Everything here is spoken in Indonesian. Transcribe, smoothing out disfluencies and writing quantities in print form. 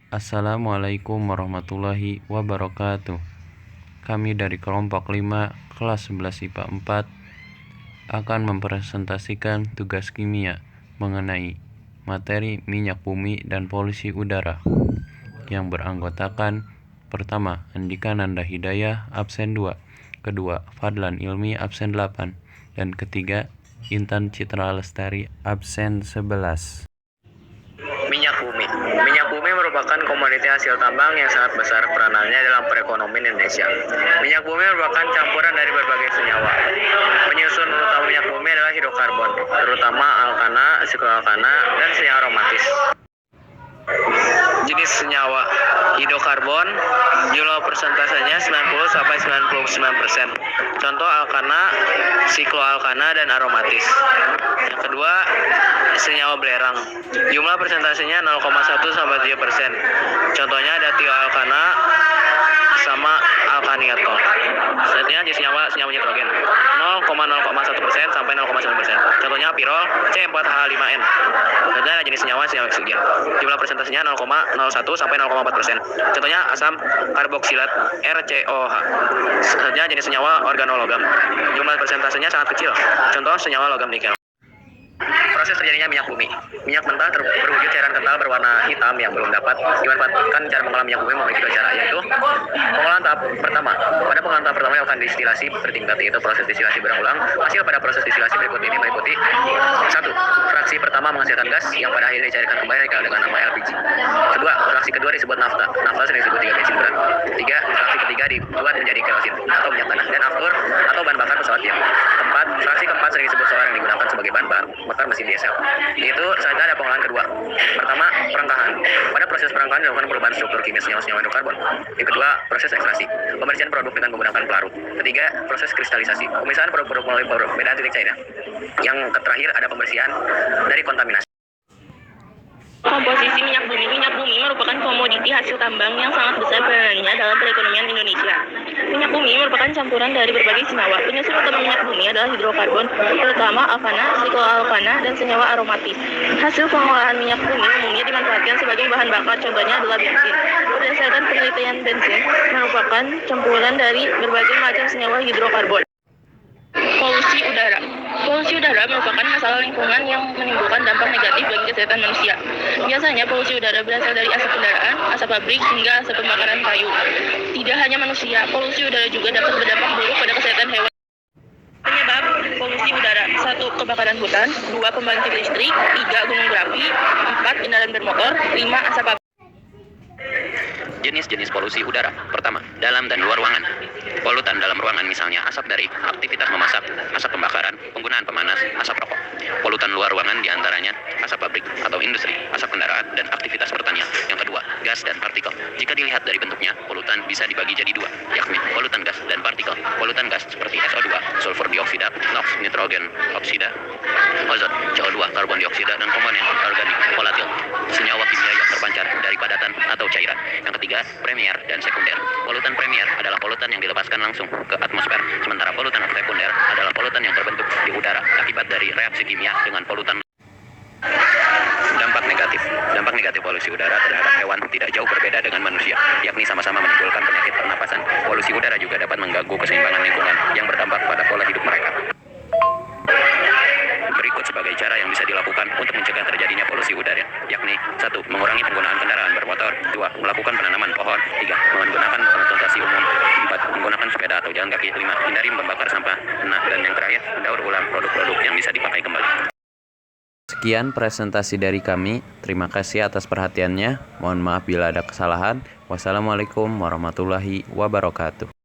Assalamualaikum warahmatullahi wabarakatuh. Kami dari kelompok 5 kelas 11 IPA 4 akan mempresentasikan tugas kimia mengenai materi minyak bumi dan polusi udara yang beranggotakan pertama, Andika Nanda Hidayah absen 2, kedua, Fadlan Ilmi absen 8, dan ketiga, Intan Citra Lestari absen 11. Minyak bumi. Minyak bumi merupakan komoditi hasil tambang yang sangat besar peranannya dalam perekonomian Indonesia. Minyak bumi merupakan campuran dari berbagai senyawa. Penyusun utama minyak bumi adalah hidrokarbon, terutama alkana, sikloalkana, dan senyawa aromatis. Jenis senyawa hidrokarbon, jumlah persentasenya 90-99%. Contoh alkana, sikloalkana, dan aromatis. Yang kedua, senyawa belerang. Jumlah persentasenya 0,1-3%. Contohnya ada tioalkana sama alkaniatol. Selanjutnya jenis senyawa nitrogen 0,01% sampai 0,9%. Contohnya pirol C4H5N. Selanjutnya ada jenis senyawa oksigen. Jumlah presentasinya 0,01 sampai 0,4%. Contohnya asam karboksilat RCOH. Selanjutnya jenis senyawa organologam. Jumlah presentasinya sangat kecil. Contoh senyawa logam nikel. Proses terjadinya minyak bumi. Minyak mentah berwujud cairan kental berwarna hitam yang belum dapat dimanfaatkan. Cara mengolah minyak bumi memiliki dua cara, yaitu pengolahan tahap pertama. Pada pengolahan tahap pertama dilakukan distilasi bertingkat, yaitu proses distilasi berulang. Hasil pada proses distilasi berikut ini meliputi 1. Fraksi pertama menghasilkan gas yang pada akhirnya dicairkan kembali dengan nama LPG. Kedua, fraksi kedua disebut nafta. Nafta sering disebut 3 bensin berat. 3. Fraksi ketiga dibuat menjadi kerosin atau minyak tanah dan aftur atau bahan bakar pesawat yang. 4. Fraksi keempat sering disebut solar yang digunakan sebagai bahan bakar mesin diesel. Itu saja ada pengolahan kedua. Pertama, perengkahan. Pada proses perengkahan dilakukan perubahan struktur kimia senyawa hidrokarbon. Yang kedua, proses ekstraksi. Pembersihan produk dengan menggunakan pelarut. Ketiga, proses kristalisasi. Pemisahan produk melalui perbedaan titik cairnya. Yang terakhir ada pembersihan dari kontaminasi. Komposisi minyak bumi. Minyak bumi merupakan komoditi hasil tambang yang sangat besar peranannya dalam perekonomian Indonesia. Minyak bumi merupakan campuran dari berbagai senyawa. Penyusun utama minyak bumi adalah hidrokarbon, terutama alkana, sikloalkana, dan senyawa aromatis. Hasil pengolahan minyak bumi umumnya dimanfaatkan sebagai bahan bakar, contohnya adalah bensin. Berdasarkan penelitian, bensin merupakan campuran dari berbagai macam senyawa hidrokarbon. Polusi udara. Polusi udara merupakan masalah lingkungan yang menimbulkan dampak negatif bagi kesehatan manusia. Biasanya polusi udara berasal dari asap kendaraan, asap pabrik, hingga asap pembakaran kayu. Tidak hanya manusia, polusi udara juga dapat berdampak buruk pada kesehatan hewan. Penyebab polusi udara: 1. Kebakaran hutan, 2. Pembangkit listrik, 3. Gunung berapi, 4. Kendaraan bermotor, 5. Asap pabrik. Jenis-jenis polusi udara. Pertama, dalam dan luar ruangan. Polutan dalam ruangan misalnya asap dari aktivitas memasak, asap pembakaran, penggunaan pemanas, asap rokok. Polutan luar ruangan diantaranya asap pabrik atau industri, asap kendaraan, dan aktivitas pertanian. Yang kedua, gas dan partikel. Jika dilihat dari bentuknya, polutan bisa dibagi jadi dua, yakni polutan gas dan partikel. Polutan gas seperti SO2, sulfur dioksida, NOx, nitrogen oksida, ozon, CO2, karbon dioksida, dan komponen organik volatil, senyawa kimia yang terpancar dari padatan atau cairan. Yang ketiga, premier dan sekunder. Polutan premier adalah polutan yang dilepaskan langsung ke atmosfer, sementara polutan sekunder adalah polutan yang terbentuk di udara akibat dari reaksi kimia dengan polutan. Dampak negatif polusi udara terhadap hewan tidak jauh berbeda dengan manusia, yakni sama-sama menimbulkan penyakit pernapasan. Polusi udara juga dapat mengganggu keseimbangan lingkungan yang berdampak pada pola hidup mereka. Berikut sebagai cara yang bisa dilakukan untuk mencegah terjadinya polusi udara, yakni 1. Mengurangi penggunaan kendaraan bermotor, 2. Melakukan penanaman pohon, 3. Menggunakan transportasi umum, 4. Menggunakan sepeda atau jalan kaki, 5. Hindari membakar sampah, dan yang terakhir, mendaur ulang produk-produk yang bisa dipakai kembali. Sekian presentasi dari kami. Terima kasih atas perhatiannya. Mohon maaf bila ada kesalahan. Wassalamualaikum warahmatullahi wabarakatuh.